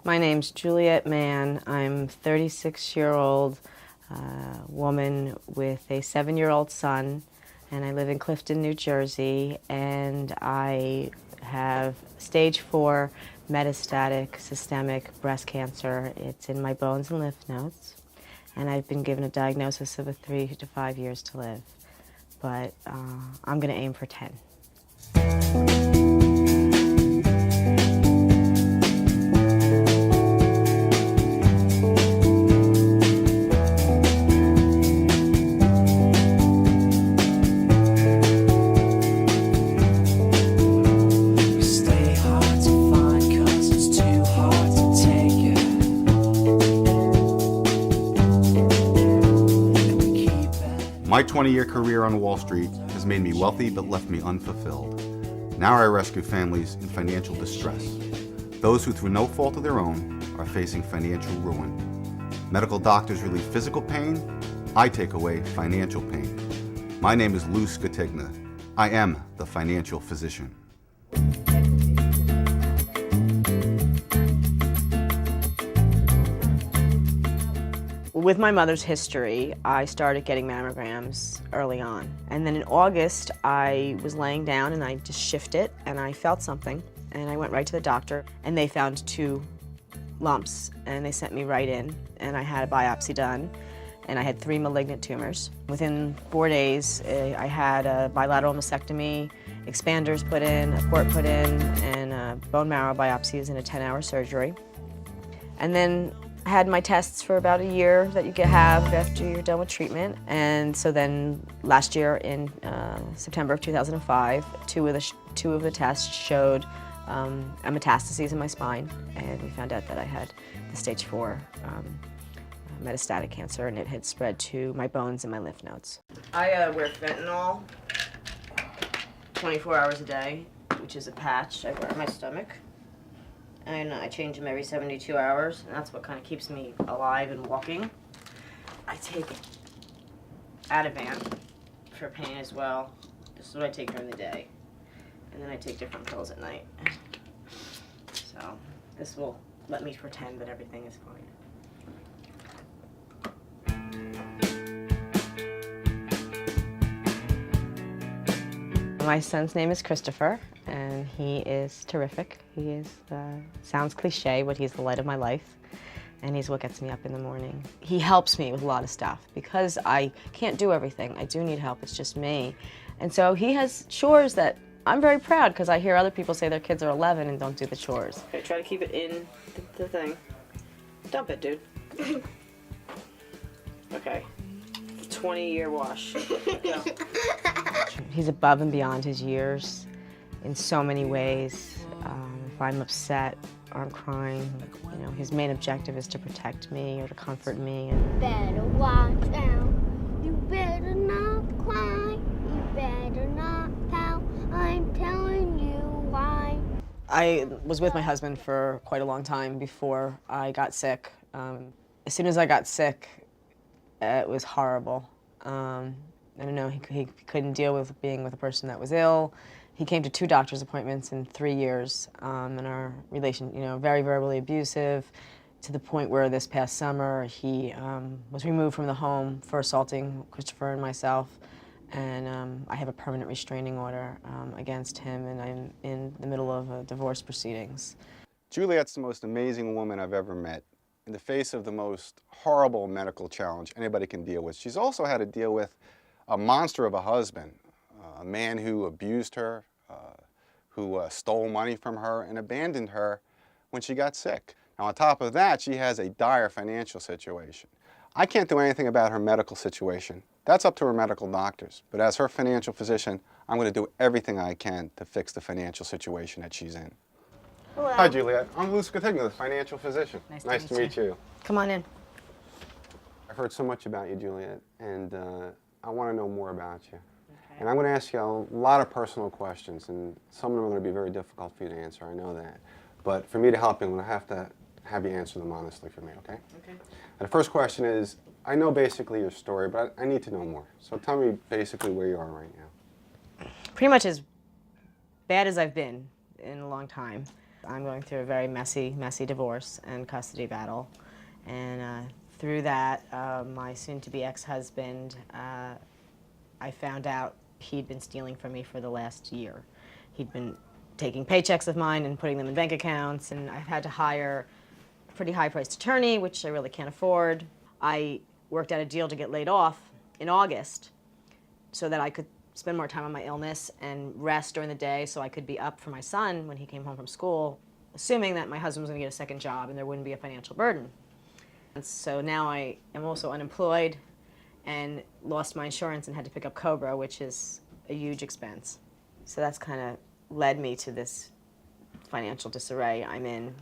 My name's Juliet Mann. I'm a 36-year-old woman with a 7-year-old son, and I live in Clifton, New Jersey, and I have stage 4 metastatic systemic breast cancer. It's in my bones and lymph nodes, and I've been given a diagnosis of 3 to 5 years to live, but I'm going to aim for 10. My 20-year career on Wall Street has made me wealthy but left me unfulfilled. Now I rescue families in financial distress. Those who, through no fault of their own, are facing financial ruin. Medical doctors relieve physical pain. I take away financial pain. My name is Lou Scatigna. I am the financial physician. With my mother's history, I started getting mammograms early on. And then in August, I was laying down and I just shifted and I felt something. And I went right to the doctor and they found 2 lumps and they sent me right in and I had a biopsy done and I had 3 malignant tumors. Within 4 days, I had a bilateral mastectomy, expanders put in, a port put in, and bone marrow biopsies and a 10-hour surgery. And then I had my tests for about a year that you can have after you're done with treatment. And so then last year in September of 2005, two of the tests showed a metastases in my spine. And we found out that I had the stage 4 metastatic cancer and it had spread to my bones and my lymph nodes. I wear fentanyl 24 hours a day, which is a patch I wear on my stomach. And I change them every 72 hours, and that's what kind of keeps me alive and walking. I take Ativan for pain as well. This is what I take during the day. And then I take different pills at night. So this will let me pretend that everything is fine. My son's name is Christopher, and he is terrific. He is, sounds cliche, but he's the light of my life, and he's what gets me up in the morning. He helps me with a lot of stuff. Because I can't do everything, I do need help, it's just me. And so he has chores that I'm very proud, because I hear other people say their kids are 11 and don't do the chores. Okay, try to keep it in the thing. Dump it, dude. Okay. 20-year wash. Go. He's above and beyond his years in so many ways. If I'm upset or I'm crying, you know, his main objective is to protect me or to comfort me. You better watch out. You better not cry. You better not pout. I'm telling you why. I was with my husband for quite a long time before I got sick. As soon as I got sick, it was horrible. I don't know, he couldn't deal with being with a person that was ill. He came to 2 doctor's appointments in 3 years, and our relation, you know, very verbally abusive, to the point where this past summer he was removed from the home for assaulting Christopher and myself, and I have a permanent restraining order against him, and I'm in the middle of divorce proceedings. Juliet's the most amazing woman I've ever met. In the face of the most horrible medical challenge anybody can deal with, she's also had to deal with a monster of a husband, a man who abused her, who stole money from her and abandoned her when she got sick. Now on top of that, she has a dire financial situation. I can't do anything about her medical situation. That's up to her medical doctors. But as her financial physician, I'm going to do everything I can to fix the financial situation that she's in. Hello. Hi, Juliet. I'm Lou Scatigna, the financial physician. Nice to meet you. Come on in. I've heard so much about you, Juliet, and I want to know more about you. Okay. And I'm going to ask you a lot of personal questions, and some of them are going to be very difficult for you to answer, I know that. But for me to help you, I'm going to have you answer them honestly for me, okay? Okay. And the first question is, I know basically your story, but I need to know more. So tell me basically where you are right now. Pretty much as bad as I've been in a long time. I'm going through a very messy divorce and custody battle. And through that, my soon-to-be ex-husband, I found out he'd been stealing from me for the last year. He'd been taking paychecks of mine and putting them in bank accounts, and I've had to hire a pretty high-priced attorney, which I really can't afford. I worked out a deal to get laid off in August so that I could spend more time on my illness and rest during the day so I could be up for my son when he came home from school, assuming that my husband was going to get a second job and there wouldn't be a financial burden. And so now I am also unemployed and lost my insurance and had to pick up COBRA, which is a huge expense. So that's kind of led me to this financial disarray I'm in.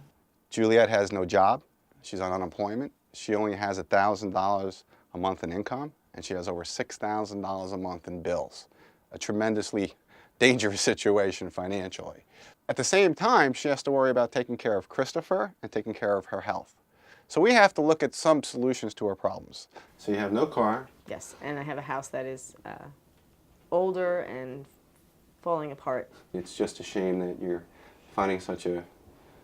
Juliet has no job. She's on unemployment. She only has $1,000 a month in income, and she has over $6,000 a month in bills. A tremendously dangerous situation financially. At the same time, she has to worry about taking care of Christopher and taking care of her health. So we have to look at some solutions to her problems. So you have no car. Yes, and I have a house that is older and falling apart. It's just a shame that you're fighting such a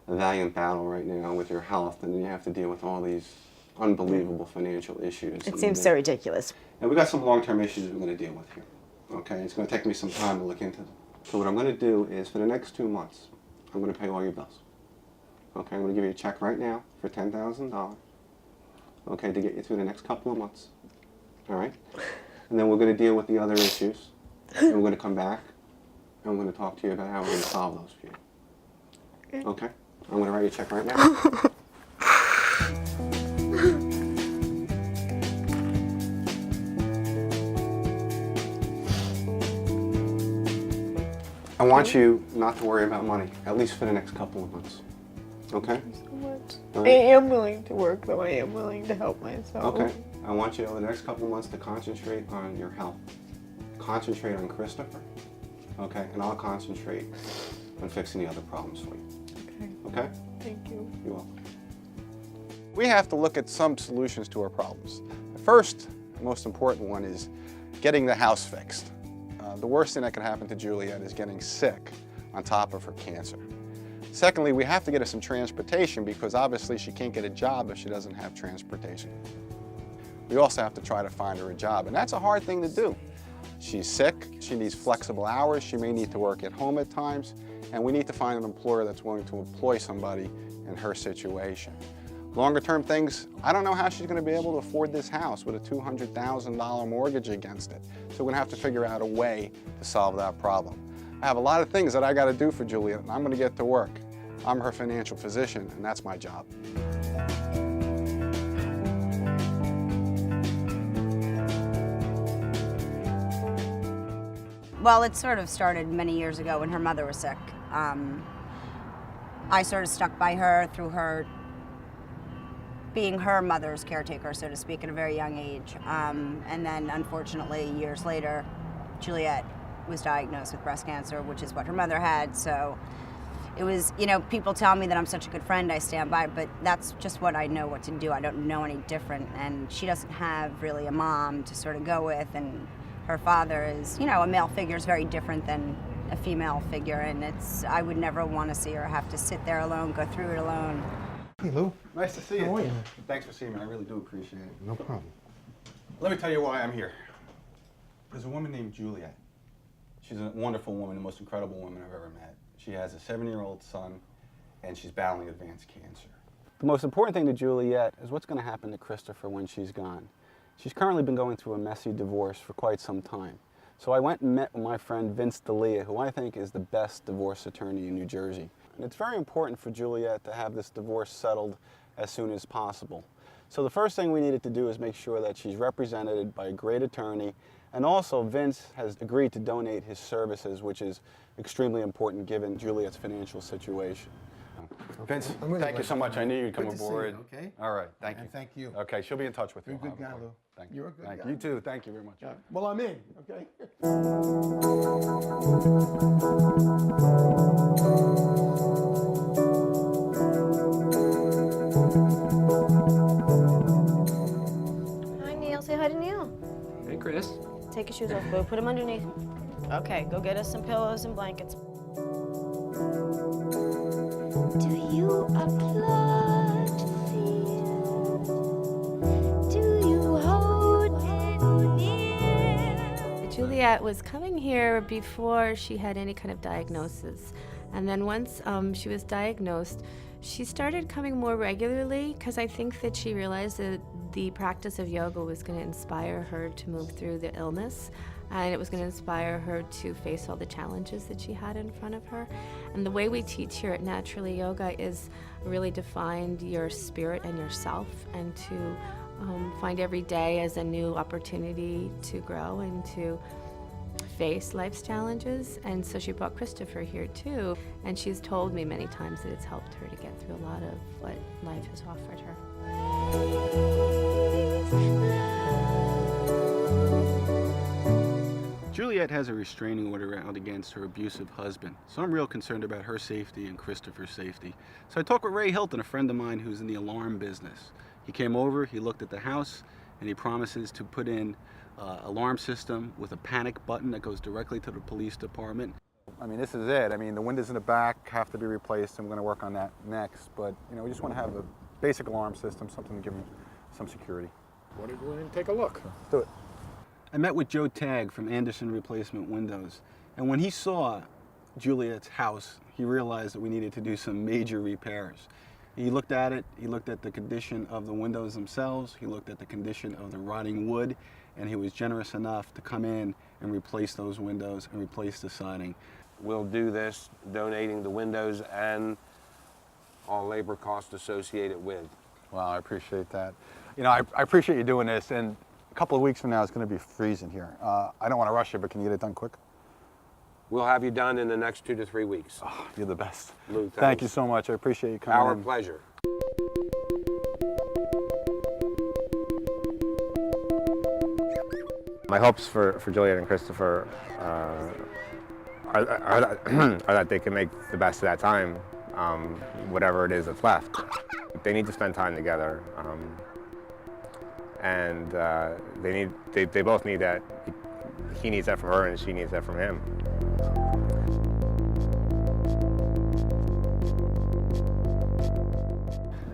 valiant battle right now with your health, and then you have to deal with all these unbelievable financial issues. It seems so ridiculous. And we've got some long-term issues we're going to deal with here. Okay, it's going to take me some time to look into them. So what I'm going to do is, for the next 2 months, I'm going to pay all your bills. Okay, I'm going to give you a check right now for $10,000. Okay, to get you through the next couple of months. All right? And then we're going to deal with the other issues. And we're going to come back, and I'm going to talk to you about how we're going to solve those for you. Okay? I'm going to write you a check right now. I want you not to worry about money, at least for the next couple of months. Okay? Thank you so much. All I right. am willing to work, though. I am willing to help myself. Okay. I want you over the next couple of months to concentrate on your health. Concentrate on Christopher. Okay? And I'll concentrate on fixing the other problems for you. Okay. Okay? Thank you. You're welcome. We have to look at some solutions to our problems. The first, most important one is getting the house fixed. The worst thing that could happen to Juliet is getting sick on top of her cancer. Secondly, we have to get her some transportation because obviously she can't get a job if she doesn't have transportation. We also have to try to find her a job, and that's a hard thing to do. She's sick, she needs flexible hours, she may need to work at home at times, and we need to find an employer that's willing to employ somebody in her situation. Longer term things, I don't know how she's going to be able to afford this house with a $200,000 mortgage against it. So we're going to have to figure out a way to solve that problem. I have a lot of things that I got to do for Juliet, and I'm going to get to work. I'm her financial physician, and that's my job. Well, it sort of started many years ago when her mother was sick. I sort of stuck by her through her being her mother's caretaker, so to speak, at a very young age. And then, unfortunately, years later, Juliet was diagnosed with breast cancer, which is what her mother had. So it was, you know, people tell me that I'm such a good friend, I stand by, but that's just what I know what to do. I don't know any different. And she doesn't have really a mom to sort of go with, and her father is, you know, a male figure is very different than a female figure, and I would never want to see her have to sit there alone, go through it alone. Hey, Lou. Nice to see you. How are you? Thanks for seeing me. I really do appreciate it. No problem. Let me tell you why I'm here. There's a woman named Juliet. She's a wonderful woman, the most incredible woman I've ever met. She has a 7-year-old son, and she's battling advanced cancer. The most important thing to Juliet is what's going to happen to Christopher when she's gone. She's currently been going through a messy divorce for quite some time. So I went and met with my friend Vince D'Elia, who I think is the best divorce attorney in New Jersey. And it's very important for Juliet to have this divorce settled as soon as possible. So the first thing we needed to do is make sure that she's represented by a great attorney, and also Vince has agreed to donate his services, which is extremely important given Juliet's financial situation. Vince, I'm really thank you glad so to much. see I you. knew you'd come Good to see you, aboard. okay? All right, thank you. And thank you. Okay, she'll be in touch with you. You're a good guy, Lou. Thank you. You're a good Thank guy. you. You too. Thank you very much. Yeah. Well, I'm in, okay? Hi, Neil. Say hi to Neil. Hey, Chris. Take your shoes off, Boo. Put them underneath. Okay, go get us some pillows and blankets. Do you applaud fear? Do you hold it near? Juliet was coming here before she had any kind of diagnosis. And then once she was diagnosed, she started coming more regularly because I think that she realized that the practice of yoga was going to inspire her to move through the illness, and it was going to inspire her to face all the challenges that she had in front of her. And the way we teach here at Naturally Yoga is really to find your spirit and yourself, and to find every day as a new opportunity to grow and to face life's challenges. And so she brought Christopher here too, and she's told me many times that it's helped her to get through a lot of what life has offered her. Juliet has a restraining order out against her abusive husband, so I'm real concerned about her safety and Christopher's safety. So I talked with Ray Hilton, a friend of mine who's in the alarm business. He came over, he looked at the house, and he promises to put in alarm system with a panic button that goes directly to the police department. I mean, this is it. I mean, the windows in the back have to be replaced, and we're going to work on that next. But, you know, we just want to have a basic alarm system, something to give them some security. Want to go in and take a look? Let's do it. I met with Joe Tagg from Anderson Replacement Windows, and when he saw Juliet's house, he realized that we needed to do some major repairs. He looked at it, he looked at the condition of the windows themselves, he looked at the condition of the rotting wood, and he was generous enough to come in and replace those windows and replace the siding. We'll do this, donating the windows and all labor costs associated with. Wow, I appreciate that. You know, I appreciate you doing this, and a couple of weeks from now it's going to be freezing here. I don't want to rush you, but can you get it done quick? We'll have you done in the next 2 to 3 weeks. Oh, you're the best. Lou, Thank you so much. I appreciate you coming Our in. pleasure. My hopes for Juliet and Christopher are that they can make the best of that time, whatever it is that's left. They need to spend time together, and they both need that. He needs that from her, and she needs that from him.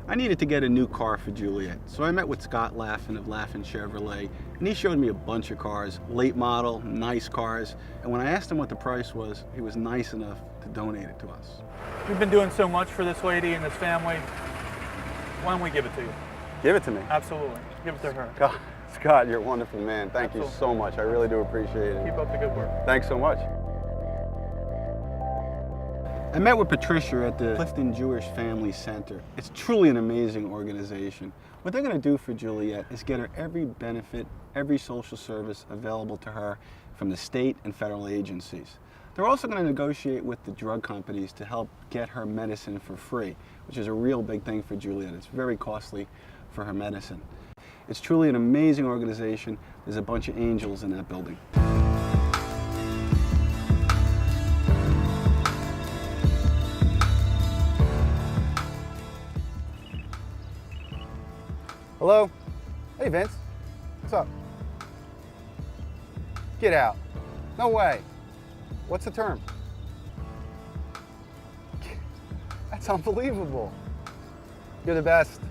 I needed to get a new car for Juliet, so I met with Scott Laffin of Laffin Chevrolet, and he showed me a bunch of cars, late model, nice cars, and when I asked him what the price was, he was nice enough to donate it to us. We've been doing so much for this lady and this family. Why don't we give it to you? Give it to me. Absolutely. Give it to her. God, Scott, you're a wonderful man. Thank Absolutely. you so much. I really do appreciate it. Keep up the good work. Thanks so much. I met with Patricia at the Clifton Jewish Family Center. It's truly an amazing organization. What they're going to do for Juliet is get her every benefit, every social service available to her from the state and federal agencies. They're also going to negotiate with the drug companies to help get her medicine for free, which is a real big thing for Juliet. It's very costly for her medicine. It's truly an amazing organization. There's a bunch of angels in that building. Hello? Hey, Vince. What's up? Get out. No way. What's the term? That's unbelievable. You're the best.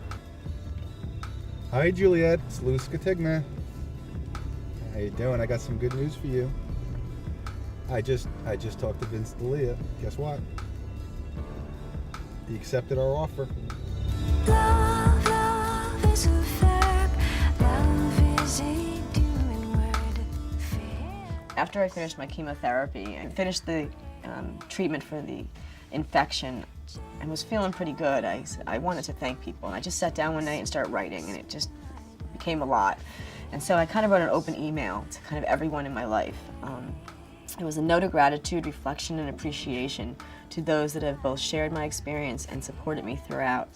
Hi, Juliet. It's Lou Skatigna. How you doing? I got some good news for you. I just talked to Vince D'Elia. Guess what? He accepted our offer. Love is a verb. Love is a doing word. After I finished my chemotherapy, I finished the treatment for the infection and was feeling pretty good. I wanted to thank people, and I just sat down one night and started writing, and it just became a lot. And so I kind of wrote an open email to kind of everyone in my life. It was a note of gratitude, reflection, and appreciation to those that have both shared my experience and supported me throughout.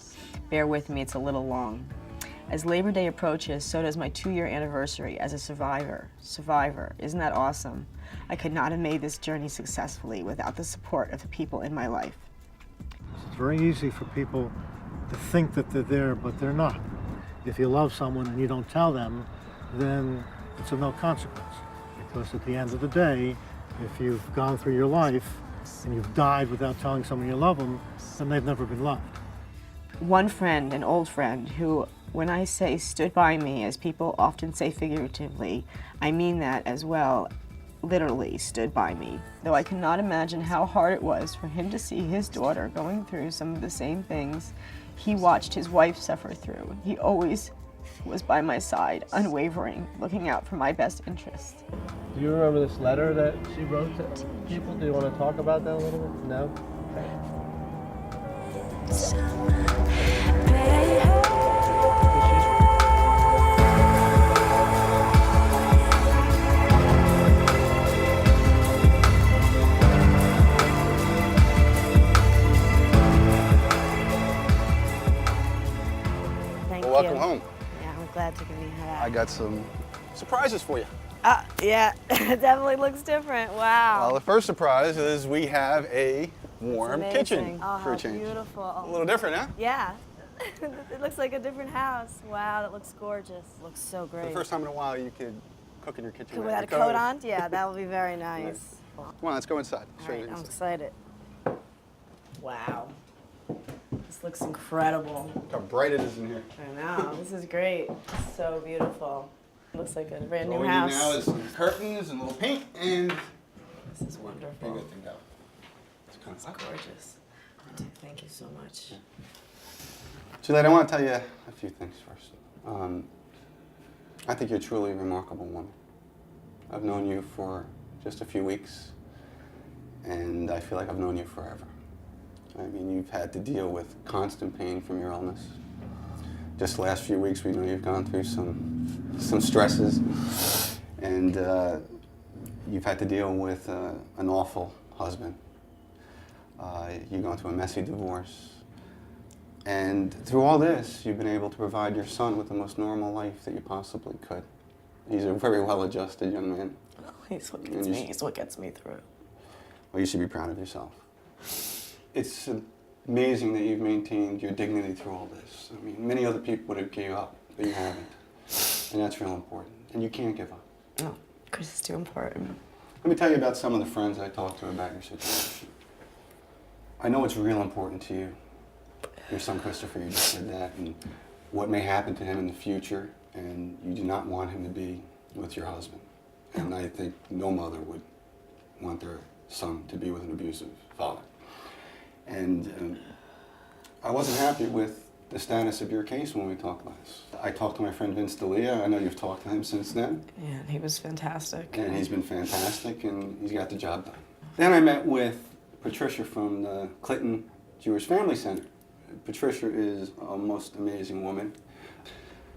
Bear with me, it's a little long. As Labor Day approaches, so does my 2-year anniversary as a survivor. Isn't that awesome? I could not have made this journey successfully without the support of the people in my life. It's very easy for people to think that they're there, but they're not. If you love someone and you don't tell them, then it's of no consequence. Because at the end of the day, if you've gone through your life and you've died without telling someone you love them, then they've never been loved. One friend, an old friend, who, when I say stood by me, as people often say figuratively, I mean that as well, literally stood by me. Though I cannot imagine how hard it was for him to see his daughter going through some of the same things he watched his wife suffer through. He always was by my side, unwavering, looking out for my best interest. Do you remember this letter that she wrote to people? Do you want to talk about that a little bit? No? Thank Well, welcome home. Yeah, I'm glad to be here. I got some surprises for you. Yeah, it definitely looks different. Wow. Well, the first surprise is we have a warm kitchen Oh, for a how change. beautiful. A little different, huh? Yeah. It looks like a different house. Wow, that looks gorgeous. Looks so For great. the first time in a while, you could cook in your kitchen Without a coat on? Yeah, that would be very nice. Come on, let's go inside. All Straight right, I'm inside. excited. Wow. This looks incredible. Look how bright it is in here. I know, this is great. So beautiful. Looks like a brand All new we house. need now is some curtains and a little paint, and This is wonderful. pretty good thing go. It's kind of Gorgeous. Thank you so much. Juliet, I want to tell you a few things first. I think you're truly a remarkable woman. I've known you for just a few weeks, and I feel like I've known you forever. I mean, you've had to deal with constant pain from your illness. Just the last few weeks, we know you've gone through some stresses, and you've had to deal with an awful husband. You've gone through a messy divorce. And through all this, you've been able to provide your son with the most normal life that you possibly could. He's a very well-adjusted young man. He's what gets me. He's what gets me through. Well, you should be proud of yourself. It's amazing that you've maintained your dignity through all this. I mean, many other people would have gave up, but you haven't. And that's real important. And you can't give up. No, Chris is too important. Let me tell you about some of the friends I talked to about your situation. I know it's real important to you. Your son Christopher, you just said that, and what may happen to him in the future, and you do not want him to be with your husband. And I think no mother would want their son to be with an abusive father. And I wasn't happy with the status of your case when we talked last. I talked to my friend Vince D'Elia. I know you've talked to him since then. Yeah, he was fantastic. And he's been fantastic, and he's got the job done. Then I met with Patricia from the Clinton Jewish Family Center. Patricia is a most amazing woman.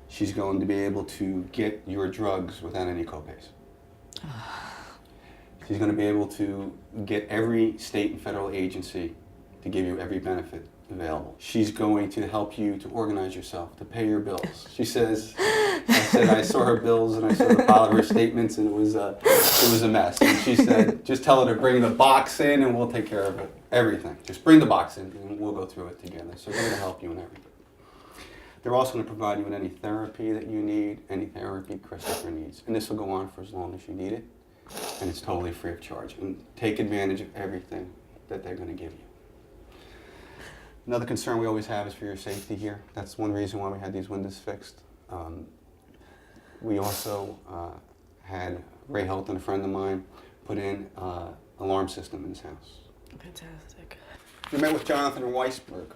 She's going to be able to get your drugs without any copays. She's going to be able to get every state and federal agency to give you every benefit available. She's going to help you to organize yourself, to pay your bills. She says, I saw her bills and I saw the pile of her statements, and it was a mess. And she said, just tell her to bring the box in and we'll take care of it. Everything. Just bring the box in and we'll go through it together. So they're going to help you in everything. They're also going to provide you with any therapy that you need, any therapy Christopher needs. And this will go on for as long as you need it. And it's totally free of charge. And take advantage of everything that they're going to give you. Another concern we always have is for your safety here. That's one reason why we had these windows fixed. We also had Ray Hilton, a friend of mine, put in an alarm system in his house. Fantastic. We met with Jonathan Weisberg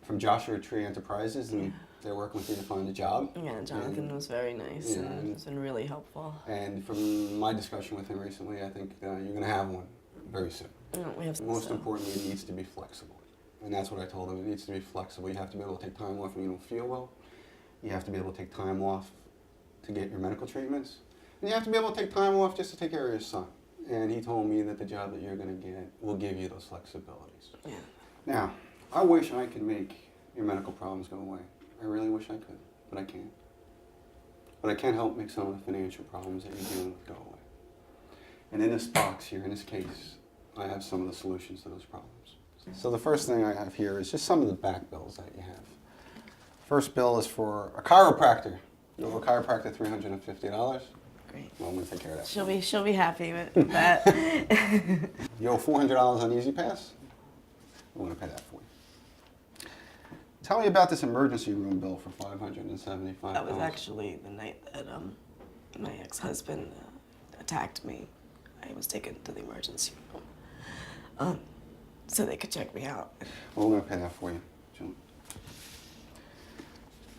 from Joshua Tree Enterprises, and they're working with you to find a job. Yeah, Jonathan was very nice, and he's been really helpful. And from my discussion with him recently, I think you're going to have one very soon. We have Most importantly, it needs to be flexible. And that's what I told him. It needs to be flexible. You have to be able to take time off when you don't feel well. You have to be able to take time off to get your medical treatments. And you have to be able to take time off just to take care of your son. And he told me that the job that you're going to get will give you those flexibilities. Yeah. Now, I wish I could make your medical problems go away. I really wish I could, but I can't. But I can help make some of the financial problems that you're dealing with go away. And in this box here, in this case, I have some of the solutions to those problems. So the first thing I have here is just some of the back bills that you have. First bill is for a chiropractor. You go to a chiropractor, $350. great. Well, I'm gonna take care of that. She'll be happy with that. You owe $400 on Easy Pass? We're gonna pay that for you. Tell me about this emergency room bill for $575. That was actually the night that my ex-husband attacked me. I was taken to the emergency room so they could check me out. Well, we're gonna pay that for you, Julie.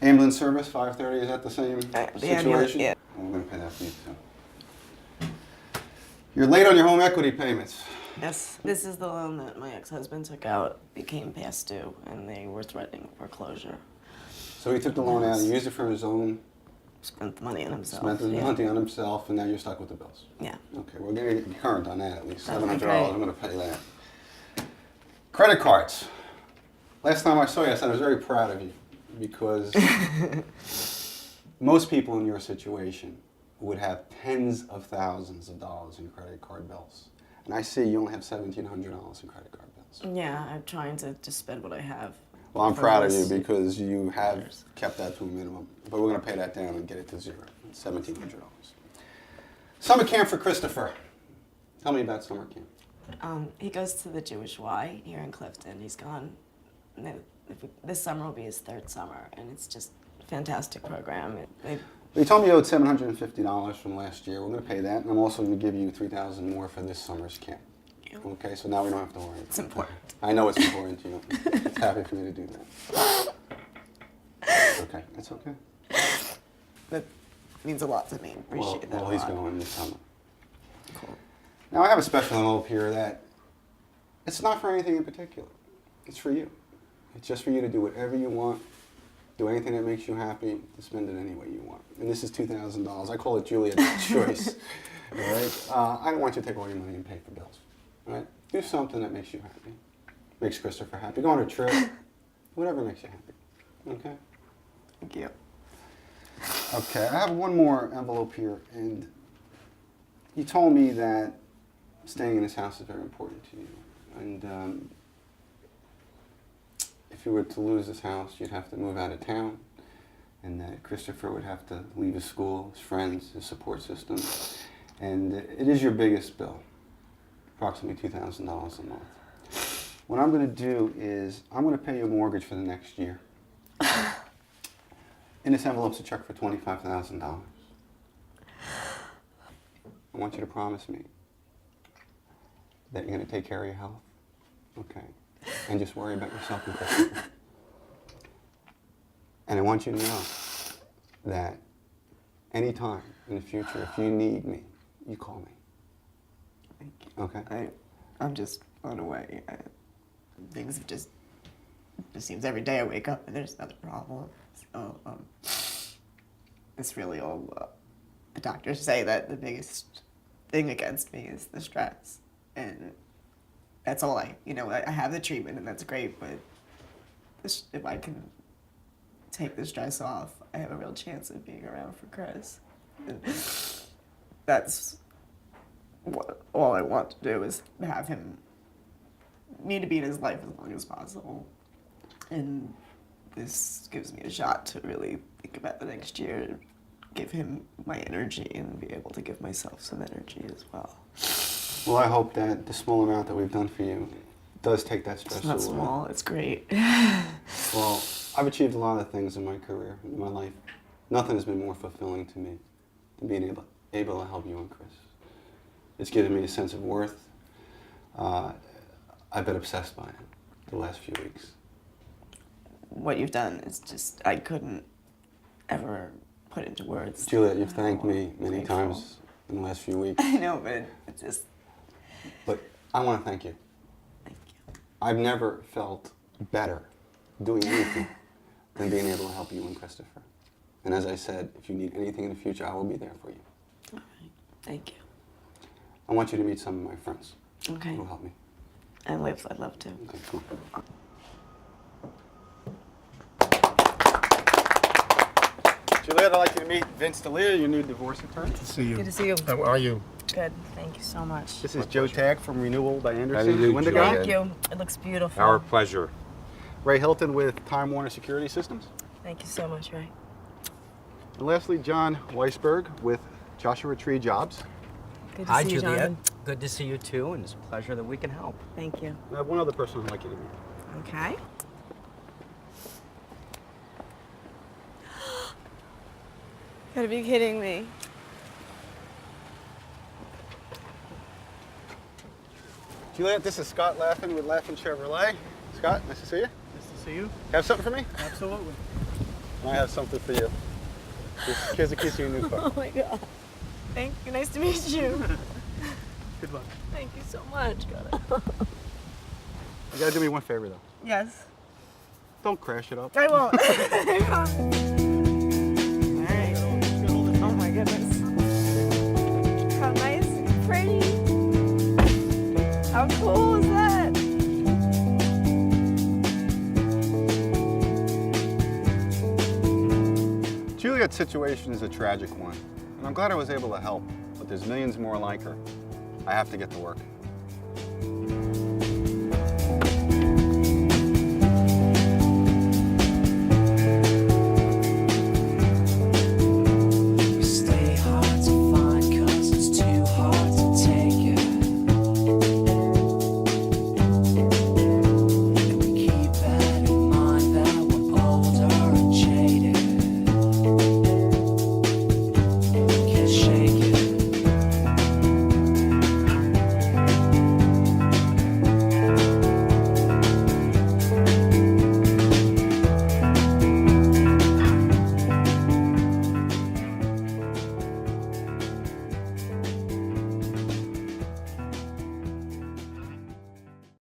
Ambulance service, 5:30. Is that the same situation? Yeah. Well, we're gonna pay that for you too. You're late on your home equity payments. Yes, this is the loan that my ex-husband took out, became past due, and they were threatening foreclosure. So he took the loan out and used it for his own. Spent the money on himself. Spent the money on himself, and now you're stuck with the bills. Yeah. Okay, we're gonna get current on that at least. That'd be $700. great. I'm gonna pay that. Credit cards. Last time I saw you, I said I was very proud of you because most people in your situation would have tens of thousands of dollars in credit card bills. And I see you only have $1,700 in credit card bills. Yeah, I'm trying to just spend what I have. Well, I'm proud of you because you have kept that to a minimum. But we're going to pay that down and get it to zero, $1,700. Summer camp for Christopher. Tell me about summer camp. He goes to the Jewish Y here in Clifton. He's gone. This summer will be his 3rd summer, and it's just a fantastic program. You told me you owed $750 from last year. We're going to pay that, and I'm also going to give you $3,000 more for this summer's camp. Okay, so now we don't have to worry. It's important. I know it's important to you. It's happy for me to do that. Okay, that's okay. That means a lot to me. Appreciate that. Well, he's going this summer. Cool. Now I have a special envelope here that it's not for anything in particular. It's for you. It's just for you to do whatever you want, do anything that makes you happy, to spend it any way you want. And this is $2,000. I call it Juliet's choice. All right? I don't want you to take all your money and pay for bills. All right? Do something that makes you happy, makes Christopher happy. Go on a trip, whatever makes you happy. Okay? Thank you. Okay, I have one more envelope here, and you told me that staying in this house is very important to you. And if you were to lose this house, you'd have to move out of town, and that Christopher would have to leave his school, his friends, his support system. And it is your biggest bill, approximately $2,000 a month. What I'm going to do is I'm going to pay your mortgage for the next year. In this envelope's a check for $25,000. I want you to promise me that you're going to take care of your health, okay? And just worry about yourself and Christopher. And I want you to know that anytime in the future, if you need me, you call me. Thank you. Okay? I'm just blown away. Things have just, it seems every day I wake up and there's another problem. So, it's really all, the doctors say that the biggest thing against me is the stress. And that's all I have the treatment and that's great, but if I can take the stress off, I have a real chance of being around for Chris. And that's all I want to do is have me to be in his life as long as possible. And this gives me a shot to really think about the next year, give him my energy and be able to give myself some energy as well. Well, I hope that the small amount that we've done for you does take that stress away. It's not small, it's great. Well, I've achieved a lot of things in my career, in my life. Nothing has been more fulfilling to me than being able to help you and Chris. It's given me a sense of worth. I've been obsessed by it the last few weeks. What you've done is just, I couldn't ever put into words. Juliet, you've thanked me many times in the last few weeks. I know, but it's just... But I want to thank you. Thank you. I've never felt better doing anything than being able to help you and Christopher. And as I said, if you need anything in the future, I will be there for you. All right, thank you. I want you to meet some of my friends. Okay. Who will help me. I'd love to. Okay, cool. Juliet, I'd like you to meet Vince D'Elia, your new divorce attorney. Good to see you. Good to see you. How are you? Good, thank you so much. This is Joe Tagg from Renewal by Anderson. How do you do, Window Juliet? guy. Thank you. It looks beautiful. Our pleasure. Ray Hilton with Time Warner Security Systems. Thank you so much, Ray. And lastly, John Weisberg with Joshua Tree Jobs. Good to Hi, see you, Juliet. Jonathan. Good to see you too, and it's a pleasure that we can help. Thank you. I have one other person I'd like you to meet. Okay. Gotta be kidding me. Juliet, this is Scott Laffin with Laffin Chevrolet. Scott, nice to see you. Nice to see you. Have something for me? Absolutely. And I have something for you. Here's a key to your new car. Oh my God. Thank you. Nice to meet you. Good luck. Thank you so much. You gotta do me one favor though. Yes. Don't crash it up. I won't. All right. Oh my goodness. How nice and pretty. How cool is that? Juliet's situation is a tragic one, and I'm glad I was able to help, but there's millions more like her. I have to get to work.